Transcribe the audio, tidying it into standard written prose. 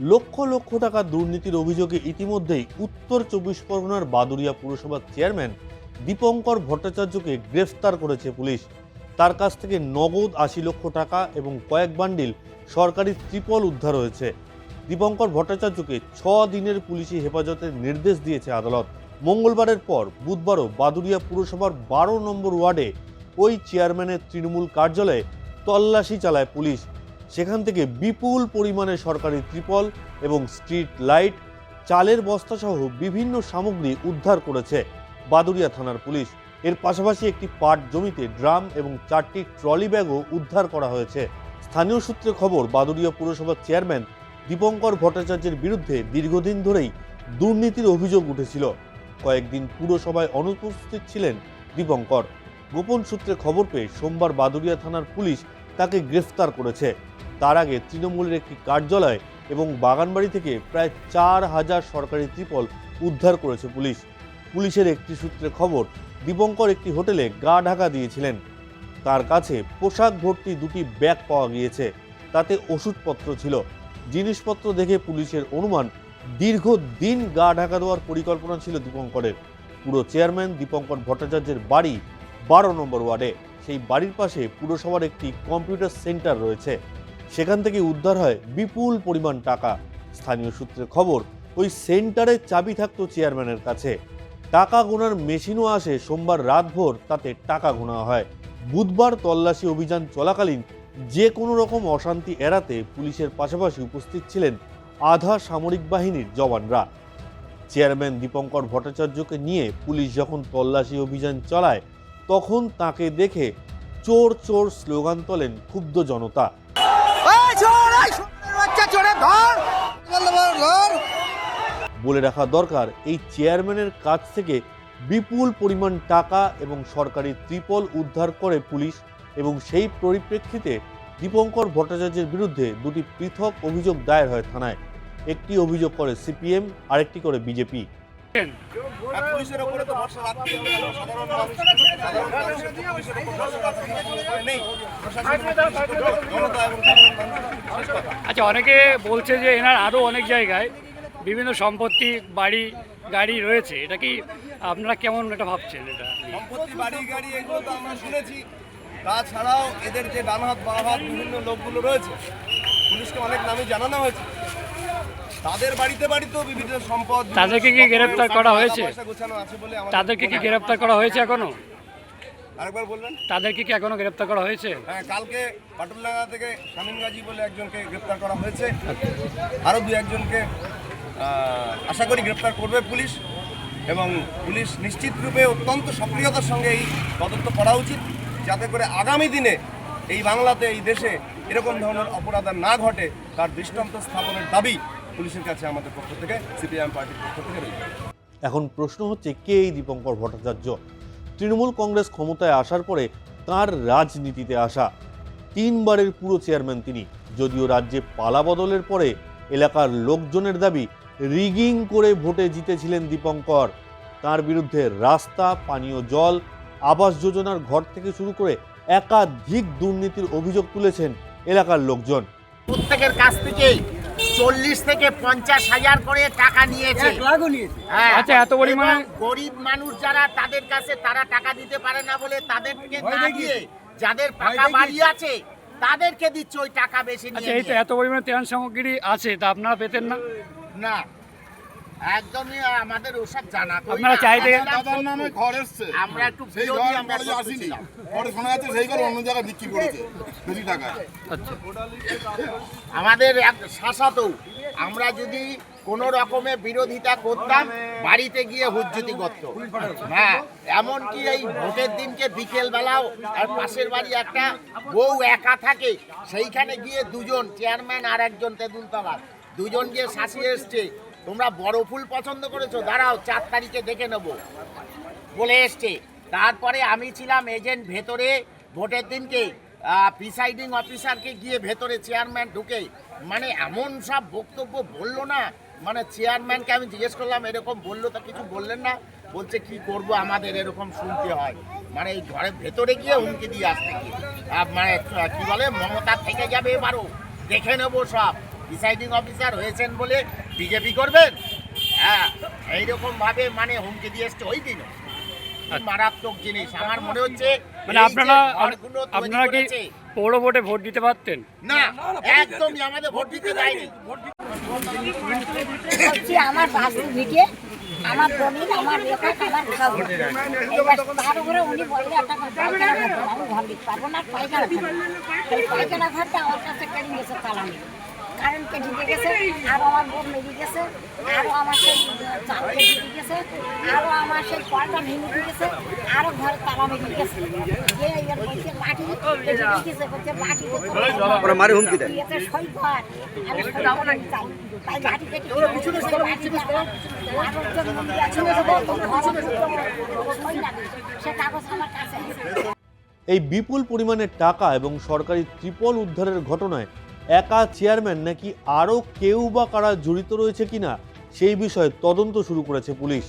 লক্ষ লক্ষ টাকা দুর্নীতির অভিযোগে ইতিমধ্যেই উত্তর 24 পরগনার বাদুড়িয়া পুরসভার চেয়ারম্যান দীপঙ্কর ভট্টাচার্যকে গ্রেফতার করেছে পুলিশ। তার কাছ থেকে নগদ 80 লক্ষ টাকা এবং কয়েক বান্ডিল সরকারি ত্রিপল উদ্ধার হয়েছে। দীপঙ্কর ভট্টাচার্যকে 6 দিনের পুলিশি হেফাজতের নির্দেশ দিয়েছে আদালত। মঙ্গলবারের পর বুধবারও বাদুড়িয়া পুরসভার 12 নম্বর ওয়ার্ডে ওই চেয়ারম্যানের তৃণমূল কার্যালয়ে তল্লাশি চালায় পুলিশ। সেখান থেকে বিপুল পরিমাণে সরকারি ত্রিপল এবং স্ট্রিট লাইট, চালের বস্তাসহ বিভিন্ন সামগ্রী উদ্ধার করেছে বাদুড়িয়া থানার পুলিশ। এর পাশাপাশি একটি পাট জমিতে ড্রাম এবং 4টি ট্রলি ব্যাগও উদ্ধার করা হয়েছে। স্থানীয় সূত্রে খবর, বাদুড়িয়া পুরসভার চেয়ারম্যান দীপঙ্কর ভট্টাচার্যের বিরুদ্ধে দীর্ঘদিন ধরেই দুর্নীতির অভিযোগ উঠেছিল। কয়েকদিন পুরসভায় অনুপস্থিত ছিলেন দীপঙ্কর। গোপন সূত্রে খবর পেয়ে সোমবার বাদুড়িয়া থানার পুলিশ তাকে গ্রেফতার করেছে। তার আগে তৃণমূলের একটি কার্যালয় এবং বাগানবাড়ি থেকে প্রায় 4000 সরকারি ত্রিপল উদ্ধার করেছে পুলিশ। পুলিশের একটি সূত্রে খবর, দীপঙ্কর একটি হোটেলে গা ঢাকা দিয়েছিলেন। তার কাছে পোশাক ভর্তি 2টি ব্যাগ পাওয়া গিয়েছে, তাতে ওষুধপত্র ছিল। জিনিসপত্র দেখে পুলিশের অনুমান দীর্ঘদিন গা ঢাকা দেওয়ার পরিকল্পনা ছিল দীপঙ্করের। পুরো চেয়ারম্যান দীপঙ্কর ভট্টাচার্যের বাড়ি 12 নম্বর ওয়ার্ডে। সেই বাড়ির পাশে পুরসভার একটি কম্পিউটার সেন্টার রয়েছে, সেখান থেকে উদ্ধার হয় বিপুল পরিমাণ টাকা। স্থানীয় সূত্রে খবর, ওই সেন্টারের চাবি থাকতো চেয়ারম্যানের কাছে। টাকা গোনার মেশিনও আসে সোমবার রাতভর, তাতে টাকা গোনা হয়। বুধবার তল্লাশি অভিযান চলাকালীন যে কোনো রকম অশান্তি এড়াতে পুলিশের পাশাপাশি উপস্থিত ছিলেন আধা সামরিক বাহিনীর জওয়ানরা। চেয়ারম্যান দীপঙ্কর ভট্টাচার্যকে নিয়ে পুলিশ যখন তল্লাশি অভিযান চালায়, তখন তাকে দেখে চোর চোর স্লোগান তোলেন ক্ষুব্ধ জনতা। বলে রাখা দরকার, এই চেয়ারম্যানের কাছ থেকে বিপুল পরিমাণ টাকা এবং সরকারি ত্রিপল উদ্ধার করে পুলিশ, এবং সেই পরিপ্রেক্ষিতে দীপঙ্কর ভট্টাচার্যের বিরুদ্ধে 2টি পৃথক অভিযোগ দায়ের হয় থানায়। একটি অভিযোগ করে সিপিএম, আরেকটি করে বিজেপি। পুলিশের উপরে তো ভরসা রাখতে হবে, সাধারণ মানুষের পুলিশের উপর ভরসা রাখতে নেই। আচ্ছা, অনেকে বলছে যে এনার আরও অনেক জায়গায় বিভিন্ন সম্পত্তি, বাড়ি, গাড়ি রয়েছে। এটা কি আপনারা কেমন এটা ভাবছেন? এটা সম্পত্তি, বাড়ি, গাড়ি এগুলো তো আমরা শুনেছি। তাছাড়াও এদের যে ডান হাত বাঁ হাত বিভিন্ন লোকগুলো রয়েছে, পুলিশকে অনেক নামে জানানো হয়েছে। তাদের বাড়িতে বাড়িতেও বিভিন্ন সম্পদ। তাদেরকে কি গ্রেফতার করা হয়েছে? তাদেরকে কি গ্রেফতার করা হয়েছে এখনো? আরেকবার বলবেন? তাদেরকে কি এখনো গ্রেফতার করা হয়েছে? হ্যাঁ, কালকে পাটুলডাঙ্গা থেকে শামীম গাজী বলে একজনকে গ্রেফতার করা হয়েছে। আরও 2-1জনকে আশা করি গ্রেফতার করবে পুলিশ, এবং পুলিশ নিশ্চিত রূপে অত্যন্ত সক্রিয়তার সঙ্গে এই তদন্ত করা উচিত, যাতে করে আগামী দিনে এই বাংলাতে, এই দেশে এরকম ধরনের অপরাধ না ঘটে, তার দৃষ্টান্ত স্থাপনের দাবি পুলিশের কাছে আমাদের পক্ষ থেকে, সিপিআইএম পার্টির পক্ষ থেকে রয়েছে। এখন প্রশ্ন হচ্ছে, কে এই দীপঙ্কর ভট্টাচার্য? তৃণমূল কংগ্রেস ক্ষমতায় আসার পরে তার রাজনীতিতে আসা 3বারের পুরো চেয়ারম্যান তিনি। যদিও রাজ্যে পালা বদলের পরে এলাকার লোকজনের দাবি, রিগিং করে ভোটে জিতেছিলেন দীপঙ্কর। তার বিরুদ্ধে রাস্তা, পানীয় জল, আবাস যোজনার ঘর থেকে শুরু করে একাধিক দুর্নীতির অভিযোগ তুলেছেন এলাকার লোকজন। প্রত্যেকের কাছ থেকে 40 থেকে 50 হাজার করে টাকা নিয়েছে। আচ্ছা, এত পরিমাণে গরিব মানুষ যারা, তাদের কাছে তারা টাকা দিতে পারে না বলে তাদেরকে না দিয়ে যাদের পাকা বাড়ি আছে তাদেরকে দিচ্ছে ওই টাকা বেশি নিয়ে। আচ্ছা, এই তো এত পরিমাণে ত্রাণ সামগ্রী আছে, তা আপনারা পেতেন না? না, একদমই আমাদের ওসব জানা তো। আপনারা চাইতে দাদার নামে ঘর এসছে, আমরা একটু সেই ঘর কলেজে আসেনি, পরে শোনা যাচ্ছে সেই ঘর অন্য জায়গায় বিক্রি করেছে বেশি টাকায়। আচ্ছা, আমাদের এক শাসাতো, আমরা যদি কোনো রকমের বিরোধিতা করতাম, বাড়িতে গিয়ে হুজ্জতি করত। হ্যাঁ, এমনকি এই ভোটের দিনকে বিকেল বেলাও, আর পাশের বাড়ি একটা বউ একা থাকে, সেইখানে গিয়ে 2জন, চেয়ারম্যান আর একজন তেঁতুলতলা, 2জন গিয়ে শাসিয়ে এসছে, তোমরা বড় ফুল পছন্দ করেছো, দাঁড়াও 4 তারিখে দেখে নেব বলে এসছে। তারপরে আমি ছিলাম এজেন্ট ভেতরে, ভোটের দিনকে প্রিসাইডিং অফিসারকে গিয়ে ভেতরে চেয়ারম্যান ঢুকে মানে এমন সব বক্তব্য বললো না, মানে চেয়ারম্যানকে আমি জিজ্ঞেস করলাম এরকম বললো, তা কিছু বললেন না। বলছে কি করব, আমাদের এরকম শুনতে হয়। মানে এই ঘরের ভেতরে গিয়ে হুমকি দিয়ে আসতে গিয়ে মানে কি বলে, মমতা থেকে যাবে, এবারও দেখে নেবো সব। প্রিসাইডিং অফিসার হয়েছেন বলে বিজেপি করবেন? হ্যাঁ, এইরকম ভাবে মানে হুমকি দিয়ে এসছে ওই দিনও। কি মারাত্মক জিনিস আমার মনে হচ্ছে। মানে এই যে আপনারা ঘরগুলো তৈরি আপনারা কি করেছে, পৌর ভোটে ভোট দিতে পারতেন? না একদমই আমাদের ভোট দিতে দেয়নি। বলছি আমার বাসু ভিটে আমার জমি আমার রেখা আমার খাবো এবার তার উপরে উনি বললে একটা পায়খানা ঘাটবেন, আমি ঘর দিতে পারবো না, পায়খানা ঘাটবেন। সেই পায়খানা ঘাটটা আমার কাছে কেটে গেছে তালা নিয়ে, কারেন্ট কেটে দিয়ে গেছে, আরও আমার বোন মেরে গেছে, আরও আমার সেই চাল কেটে দিয়ে গেছে, আরও আমার সেই কলটা ভেঙে দিয়ে গেছে, আরও ঘরে তালা মেরে গেছে। যে এবার বলছে মাটি কেটে দিয়ে গেছে, বলছে মাটি মারি হুমকি দেয়। দিয়েছে সই কর, আমি সই করে চাই। তাই মাটি কেটে দিয়ে গেছে, মাটি আরও জন মিলে আছে, সই লাগে, সে কাগজ আমার কাছে আছে। এই বিপুল পরিমাণের টাকা এবং সরকারি ত্রিপল উদ্ধারের ঘটনায় একা চেয়ারম্যান নাকি আরও কেউ বা কারা জড়িত রয়েছে কিনা সেই বিষয়ে তদন্ত শুরু করেছে পুলিশ।